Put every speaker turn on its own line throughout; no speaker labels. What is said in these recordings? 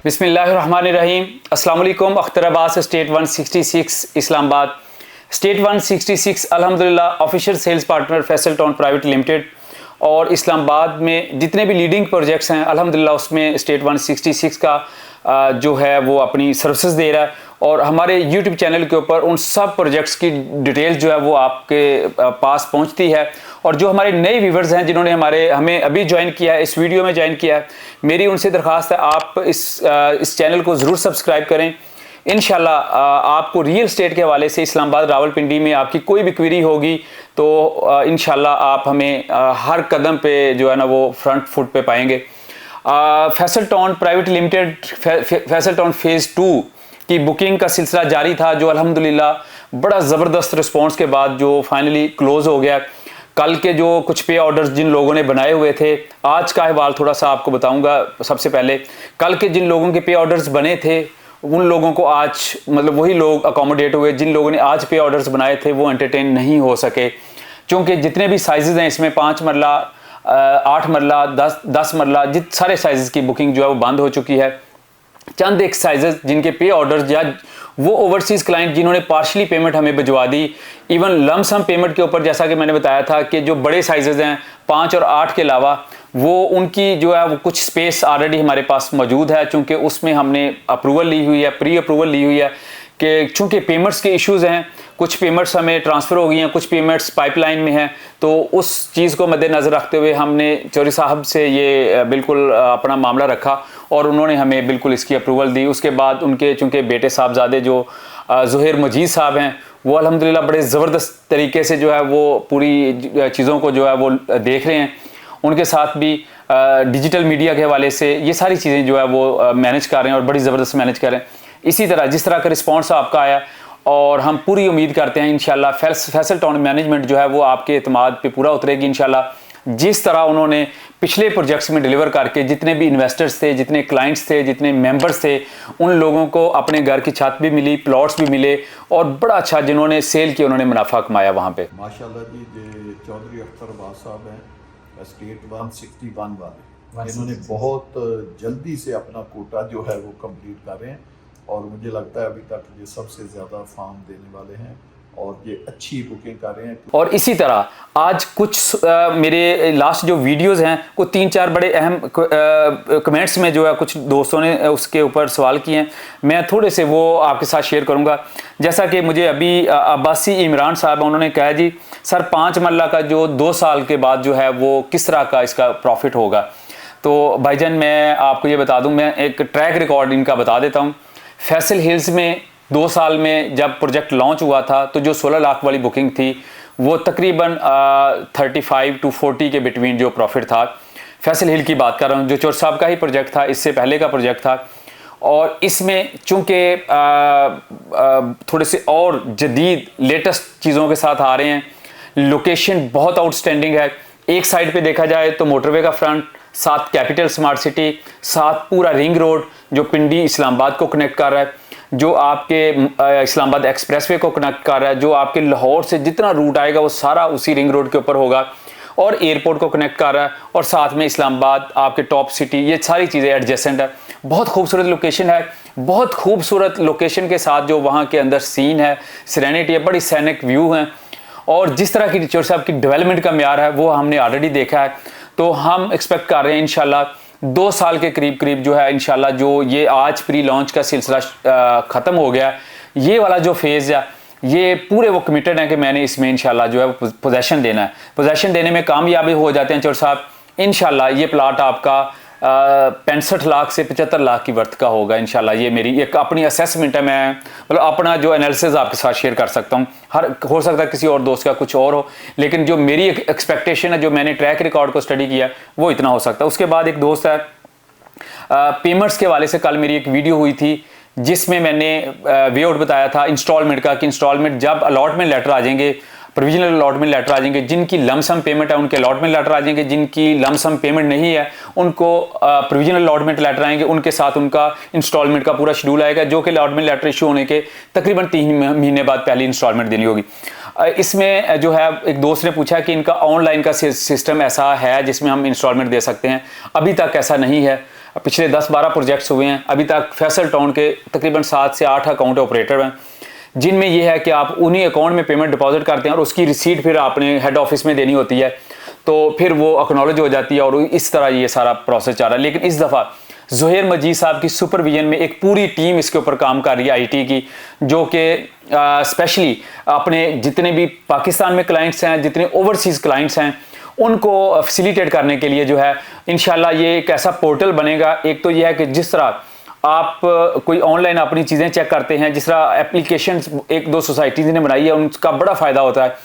बिस्मिल्लाहिर्रहमानिर्रहीम। अस्सलाम वालेकुम। अख्तर अब्बास, स्टेट 166 इस्लामाबाद। स्टेट 166 अल्हम्दुलिल्लाह official sales partner Faisal town private limited और इस्लामाबाद में जितने भी लीडिंग प्रोजेक्ट्स हैं अल्हम्दुलिल्लाह उसमें स्टेट 166 का जो है वो अपनी सर्विसेज दे रहा है। और हमारे यूट्यूब चैनल के ऊपर उन सब प्रोजेक्ट्स की डिटेल जो है वो आपके पास पहुंचती है। और जो हमारे नए व्यूवर्स हैं जिन्होंने हमें अभी ज्वाइन किया है, इस वीडियो में ज्वाइन किया है, मेरी उनसे दरख्वास्त है आप इस चैनल को ज़रूर सब्सक्राइब करें। इंशाल्लाह आपको रियल स्टेट के हवाले से इस्लामाबाद रावलपिंडी में आपकी कोई भी क्वेरी होगी तो इंशाल्लाह आप हमें हर कदम पे जो है ना वो फ्रंट फुट पे पाएंगे। Faisal town private limited Faisal town phase 2 की बुकिंग का सिलसिला जारी था, जो अल्हम्दुलिल्लाह बड़ा ज़बरदस्त रिस्पॉन्स के बाद जो फाइनली क्लोज़ हो गया। कल के जो कुछ पे ऑर्डर्स जिन लोगों ने बनाए हुए थे, आज का अहवाल थोड़ा सा आपको बताऊंगा। सबसे पहले कल के जिन लोगों के पे ऑर्डर्स बने थे उन लोगों को आज मतलब वही लोग अकोमोडेट हुए। जिन लोगों ने आज पे ऑर्डर्स बनाए थे वो एंटरटेन नहीं हो सके, क्योंकि जितने भी साइजेस हैं इसमें 5 मरला 8 मरला 10 मरला सारे साइजेस की बुकिंग जो है वो बंद हो चुकी है। चंद एक साइजेस जिनके पे ऑर्डर्स या वो ओवरसीज़ क्लाइंट जिन्होंने पार्शली पेमेंट हमें भिजवा दी, इवन लमसम पेमेंट के ऊपर, जैसा कि मैंने बताया था कि जो बड़े साइजेस हैं 5 और 8 के अलावा वो उनकी जो है वो कुछ स्पेस ऑलरेडी हमारे पास मौजूद है, चूँकि उसमें हमने अप्रूवल ली हुई है, प्री अप्रूवल ली हुई है कि चूँकि पेमेंट्स के इश्यूज़ हैं, कुछ पेमेंट्स हमें ट्रांसफ़र हो गई हैं, कुछ पेमेंट्स पाइपलाइन में हैं। तो उस चीज़ को मद्देनज़र रखते हुए हमने चौधरी साहब से ये बिल्कुल अपना मामला रखा और उन्होंने हमें बिल्कुल इसकी अप्रूवल दी। उसके बाद उनके चूँकि बेटे साहबजादे जो ज़ुहैर मजीद साहब हैं वो अल्हम्दुलिल्लाह बड़े ज़बरदस्त तरीके से जो है वो पूरी चीज़ों को जो है वो देख रहे हैं। उनके साथ भी डिजिटल मीडिया के हवाले से ये सारी चीज़ें जो है वो मैनेज कर रहे हैं और बड़ी ज़बरदस्त मैनेज कर रहे हैं। इसी तरह जिस तरह का रिस्पॉन्स आपका आया और हम पूरी उम्मीद करते हैं इंशाल्लाह फैसल टाउन मैनेजमेंट जो है वो आपके एतमाद पे पूरा उतरेगी इंशाल्लाह। जिस तरह उन्होंने पिछले प्रोजेक्ट्स में डिलीवर करके जितने भी इन्वेस्टर्स थे, जितने क्लाइंट्स थे, जितने मेंबर्स थे, उन लोगों को अपने घर की छत भी मिली, प्लॉट्स भी मिले और बड़ा अच्छा जिन्होंने सेल किया उन्होंने मुनाफा कमाया वहाँ पे।
माशाल्लाह जी, जो चौधरी अख्तर अब्बास साहब हैं स्टेट 161 वाले, इन्होंने बहुत जल्दी से अपना कोटा जो है वो कंप्लीट कर रहे हैं और मुझे लगता है अभी तक ये सबसे ज़्यादा फार्म देने वाले हैं और ये अच्छी बुकिंग कर रहे हैं।
और इसी तरह आज कुछ मेरे लास्ट जो वीडियोस हैं वो 3-4 बड़े अहम कमेंट्स में जो है कुछ दोस्तों ने उसके ऊपर सवाल किए हैं, मैं थोड़े से वो आपके साथ शेयर करूंगा। जैसा कि मुझे अभी अब्बासी इमरान साहब उन्होंने कहा जी सर 5 मरला का जो 2 साल के बाद जो है वो किस तरह का इसका प्रॉफिट होगा। तो भाईजान मैं आपको ये बता दूँ, मैं एक ट्रैक रिकॉर्ड इनका बता देता हूँ। फैसल हिल्स में 2 साल में जब प्रोजेक्ट लॉन्च हुआ था तो जो 16 लाख वाली बुकिंग थी वो तकरीबन 35 to 40 के बिटवीन जो प्रॉफिट था। फैसल हिल की बात कर रहा हूँ, जो चौर साहब का ही प्रोजेक्ट था, इससे पहले का प्रोजेक्ट था। और इसमें चूँकि थोड़े से और जदीद लेटेस्ट चीज़ों के साथ आ रहे हैं, लोकेशन बहुत आउटस्टैंडिंग है। एक साइड पे देखा जाए तो मोटरवे का फ्रंट, साथ कैपिटल स्मार्ट सिटी, साथ पूरा रिंग रोड जो पिंडी इस्लामाबाद को कनेक्ट कर रहा है, जो आपके इस्लामाबाद एक्सप्रेसवे को कनेक्ट कर रहा है, जो आपके लाहौर से जितना रूट आएगा वो सारा उसी रिंग रोड के ऊपर होगा और एयरपोर्ट को कनेक्ट कर रहा है। और साथ में इस्लामाबाद आपके टॉप सिटी, ये सारी चीज़ें एडजेसेंट है। बहुत खूबसूरत लोकेशन है, बहुत खूबसूरत लोकेशन के साथ जो वहाँ के अंदर सीन है, सेरेनिटी है, बड़ी सैनिक व्यू हैं और जिस तरह की चौर साहब की डेवलपमेंट का म्यार है वो हमने ऑलरेडी देखा है। तो हम एक्सपेक्ट कर रहे हैं इंशाल्लाह 2 साल के करीब जो है इंशाल्लाह, जो ये आज प्री लॉन्च का सिलसिला ख़त्म हो गया, ये वाला जो फेज़ है ये पूरे वो कमिटेड है कि मैंने इसमें इंशाल्लाह जो है पोजेशन देना है। पोजेशन देने में कामयाबी हो जाते हैं चौर साहब, इंशाल्लाह ये प्लाट आपका 65 लाख से 75 लाख की वर्थ का होगा इंशाल्लाह। ये मेरी एक अपनी असेसमेंट है, मैं मतलब अपना जो एनालिसिस आपके साथ शेयर कर सकता हूँ। हो सकता है किसी और दोस्त का कुछ और हो, लेकिन जो मेरी एक एक्सपेक्टेशन है, जो मैंने ट्रैक रिकॉर्ड को स्टडी किया वो इतना हो सकता है। उसके बाद एक दोस्त है पेमेंट्स के वाले से कल मेरी एक वीडियो हुई थी जिसमें मैंने वे आउट बताया था इंस्टॉलमेंट का, कि इंस्टॉलमेंट जब अलॉटमेंट लेटर आ जाएंगे, प्रोविजनल अलॉटमेंट लेटर आ जाएंगे, जिनकी लमसम पेमेंट है उनके अलॉटमेंट लेटर आ जाएंगे, जिनकी लमसम पेमेंट नहीं है उनको प्रोविजनल अलॉटमेंट लेटर आएंगे, उनके साथ उनका इंस्टॉलमेंट का पूरा शेड्यूल आएगा, जो कि अलॉटमेंट लेटर इशू होने के तकरीबन 3 महीने बाद पहली इंस्टॉलमेंट देनी होगी। इसमें जो है एक दोस्त ने पूछा कि इनका ऑनलाइन का सिस्टम ऐसा है जिसमें हम इंस्टॉलमेंट दे सकते हैं, अभी तक ऐसा नहीं है। पिछले 10-12 प्रोजेक्ट्स हुए हैं। अभी तक फैसल टाउन के तकरीबन 7 से 8 अकाउंट ऑपरेटर हैं, जिनमें यह है कि आप उन्हीं अकाउंट में पेमेंट डिपॉजिट करते हैं और उसकी रिसीट फिर आपने हेड ऑफिस में देनी होती है, तो फिर वो एक्नॉलेज हो जाती है और इस तरह ये सारा प्रोसेस चल रहा है। लेकिन इस दफ़ा ज़ुहैर मजीद साहब की सुपरविजन में एक पूरी टीम इसके ऊपर काम कर रही है आईटी की, जो कि स्पेशली अपने जितने भी पाकिस्तान में क्लाइंट्स हैं, जितने ओवरसीज़ क्लाइंट्स हैं, उनको फैसिलिटेट करने के लिए जो है इंशाल्लाह ये एक ऐसा पोर्टल बनेगा। एक तो ये है कि जिस तरह आप कोई ऑनलाइन अपनी चीज़ें चेक करते हैं, जिस तरह एप्लीकेशन 1-2 सोसाइटीज़ ने बनाई है, उनका बड़ा फ़ायदा होता है,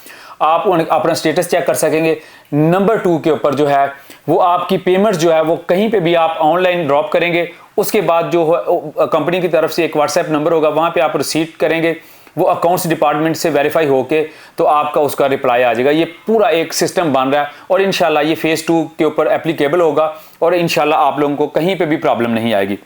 आप अपना स्टेटस चेक कर सकेंगे। नंबर 2 के ऊपर जो है वो आपकी पेमेंट जो है वो कहीं पे भी आप ऑनलाइन ड्रॉप करेंगे, उसके बाद जो कंपनी की तरफ से एक व्हाट्सएप नंबर होगा, वहाँ पे आप रिसीट करेंगे, वो अकाउंट्स डिपार्टमेंट से वेरीफाई होके तो आपका उसका रिप्लाई आ जाएगा। ये पूरा एक सिस्टम बन रहा है और इंशाल्लाह ये फेज़ 2 के ऊपर एप्लीकेबल होगा और इंशाल्लाह आप लोगों को कहीं पे भी प्रॉब्लम नहीं आएगी।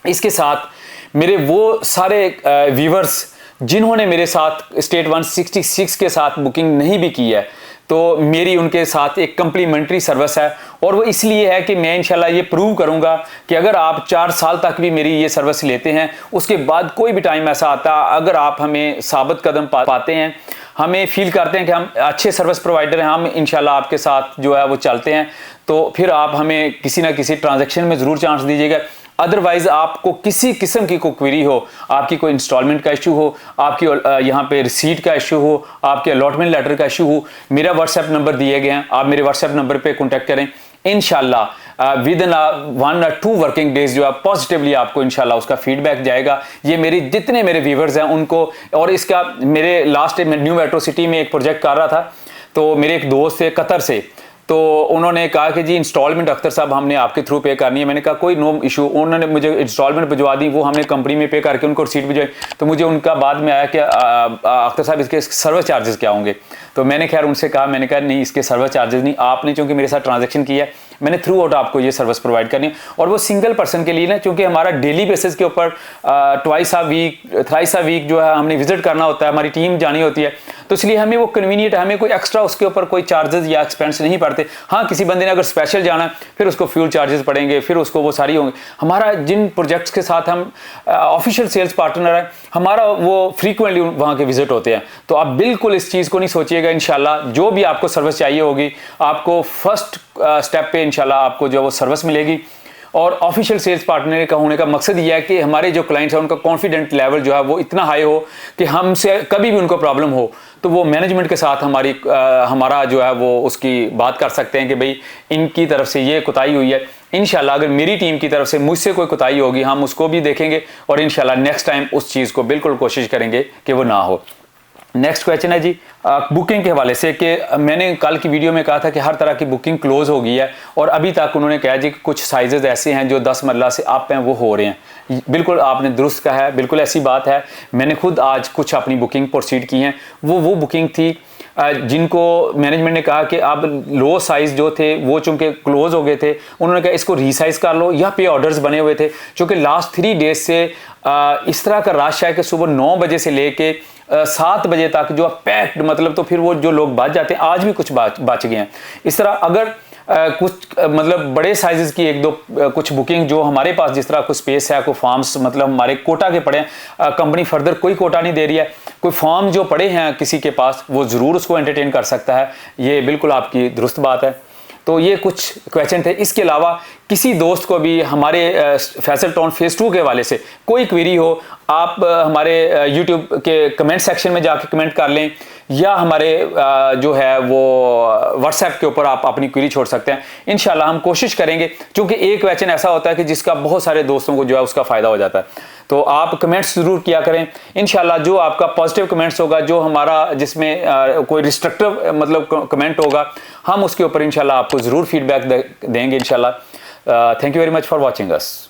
इसके साथ मेरे वो सारे व्यूवर्स जिन्होंने मेरे साथ स्टेट 166 के साथ बुकिंग नहीं भी की है, तो मेरी उनके साथ एक कम्प्लीमेंट्री सर्विस है और वो इसलिए है कि मैं इंशाल्लाह ये प्रूव करूंगा कि अगर आप 4 साल तक भी मेरी ये सर्विस लेते हैं, उसके बाद कोई भी टाइम ऐसा आता, अगर आप हमें साबित कदम पाते हैं, हमें फील करते हैं कि हम अच्छे सर्विस प्रोवाइडर हैं, हम इंशाल्लाह आपके साथ जो है वो चलते हैं, तो फिर आप हमें किसी ना किसी ट्रांजैक्शन में ज़रूर चांस दीजिएगा। अदरवाइज आपको किसी किस्म की कोई क्वेरी हो, आपकी कोई इंस्टॉलमेंट का इशू हो, आपकी यहाँ पे रिसीट का इशू हो, आपके अलॉटमेंट लेटर का इशू हो, मेरा व्हाट्सएप नंबर दिए गए हैं, आप मेरे व्हाट्सएप नंबर पे कांटेक्ट करें। इंशाल्लाह with in 1 or 2 working days जो है पॉजिटिवली आपको इंशाल्लाह उसका फीडबैक जाएगा। ये मेरी जितने मेरे व्यूवर्स हैं उनको, और इसका मेरे लास्ट में न्यू मेट्रो सिटी में एक प्रोजेक्ट कर रहा था, तो मेरे एक दोस्त थे कतर से, तो उन्होंने कहा कि जी इंस्टॉलमेंट अख्तर साहब हमने आपके थ्रू पे करनी है। मैंने कहा कोई नो इशू। उन्होंने मुझे इंस्टॉलमेंट भिजवा दी, वो हमने कंपनी में पे करके उनको रिसीट भिजवाई। तो मुझे उनका बाद में आया कि अख्तर साहब इसके सर्विस चार्जेस क्या होंगे, तो मैंने खैर उनसे कहा, मैंने कहा नहीं इसके सर्विस चार्जेस नहीं, आपने चूँकि मेरे साथ ट्रांजेक्शन किया है, मैंने थ्रू आउट आपको ये सर्विस प्रोवाइड करनी है। और वो सिंगल पर्सन के लिए ना, क्योंकि हमारा डेली बेसिस के ऊपर ट्वाइस अ वीक जो है हमने विजिट करना होता है, हमारी टीम जानी होती है, तो इसलिए हमें वो कन्वीनियंट है, हमें कोई एक्स्ट्रा उसके ऊपर कोई चार्जेस या एक्सपेंस नहीं पड़ते। हाँ, किसी बंदे ने अगर स्पेशल जाना है फिर उसको फ्यूल चार्जेस पड़ेंगे, फिर उसको वो सारी होंगे। हमारा जिन प्रोजेक्ट्स के साथ हम ऑफिशियल सेल्स पार्टनर है, हमारा वो फ्रीक्वेंटली वहाँ के विजिट होते हैं, तो आप बिल्कुल इस चीज़ को नहीं सोचिएगा। इंशाल्लाह जो भी आपको सर्विस चाहिए होगी, आपको फर्स्ट स्टेप पे इंशाल्लाह आपको जो वो सर्विस मिलेगी। और ऑफिशियल सेल्स पार्टनर का होने का मकसद यह है कि हमारे जो क्लाइंट्स हैं उनका कॉन्फिडेंट लेवल जो है वो इतना हाई हो कि हमसे कभी भी उनको प्रॉब्लम हो तो वो मैनेजमेंट के साथ हमारा जो है वो उसकी बात कर सकते हैं कि भाई इनकी तरफ से ये कोताही हुई है। इंशाल्लाह अगर मेरी टीम की तरफ से मुझसे कोई कोताही होगी, हम उसको भी देखेंगे और इंशाल्लाह नेक्स्ट टाइम उस चीज़ को बिल्कुल कोशिश करेंगे कि वो ना हो। नेक्स्ट क्वेश्चन है जी बुकिंग के हवाले से, कि मैंने कल की वीडियो में कहा था कि हर तरह की बुकिंग क्लोज हो गई है और अभी तक उन्होंने कहा जी कि कुछ साइजेस ऐसे हैं जो 10 मरला से अप हैं, वो हो रहे हैं। बिल्कुल आपने दुरुस्त कहा है, बिल्कुल ऐसी बात है। मैंने खुद आज कुछ अपनी बुकिंग प्रोसीड की हैं, वो बुकिंग थी जिनको मैनेजमेंट ने कहा कि अब लो साइज़ जो थे वो चूँकि क्लोज हो गए थे, उन्होंने कहा इसको रीसाइज़ कर लो, या पे ऑर्डर्स बने हुए थे। चूँकि लास्ट 3 डेज से इस तरह का रश है कि सुबह 9 बजे से लेके 7 बजे तक जो पैक्ड, मतलब तो फिर वो जो लोग बच जाते हैं, आज भी कुछ बच गए हैं। इस तरह अगर कुछ मतलब बड़े साइजेस की 1-2 कुछ बुकिंग जो हमारे पास जिस तरह कोई स्पेस है, कोई फॉर्म्स मतलब हमारे कोटा के पड़े हैं, कंपनी फर्दर कोई कोटा नहीं दे रही है, कोई फॉर्म जो पड़े हैं किसी के पास वो ज़रूर उसको एंटरटेन कर सकता है। ये बिल्कुल आपकी दुरुस्त बात है। तो ये कुछ क्वेश्चन थे। इसके अलावा किसी दोस्त को भी हमारे फैसल टाउन फेज़ 2 के हवाले से कोई क्वेरी हो, आप हमारे यूट्यूब के कमेंट सेक्शन में जाके कमेंट कर लें, या हमारे जो है वो व्हाट्सएप के ऊपर आप अपनी क्वेरी छोड़ सकते हैं। इंशाल्लाह हम कोशिश करेंगे, क्योंकि एक क्वेश्चन ऐसा होता है कि जिसका बहुत सारे दोस्तों को जो है उसका फ़ायदा हो जाता है। तो आप कमेंट्स ज़रूर किया करें। इंशाल्लाह जो आपका पॉजिटिव कमेंट्स होगा, जो हमारा जिसमें कोई रिस्ट्रिक्टिव मतलब कमेंट होगा, हम उसके ऊपर इंशाल्लाह आपको ज़रूर फीडबैक देंगे इंशाल्लाह। Thank you very much for watching us.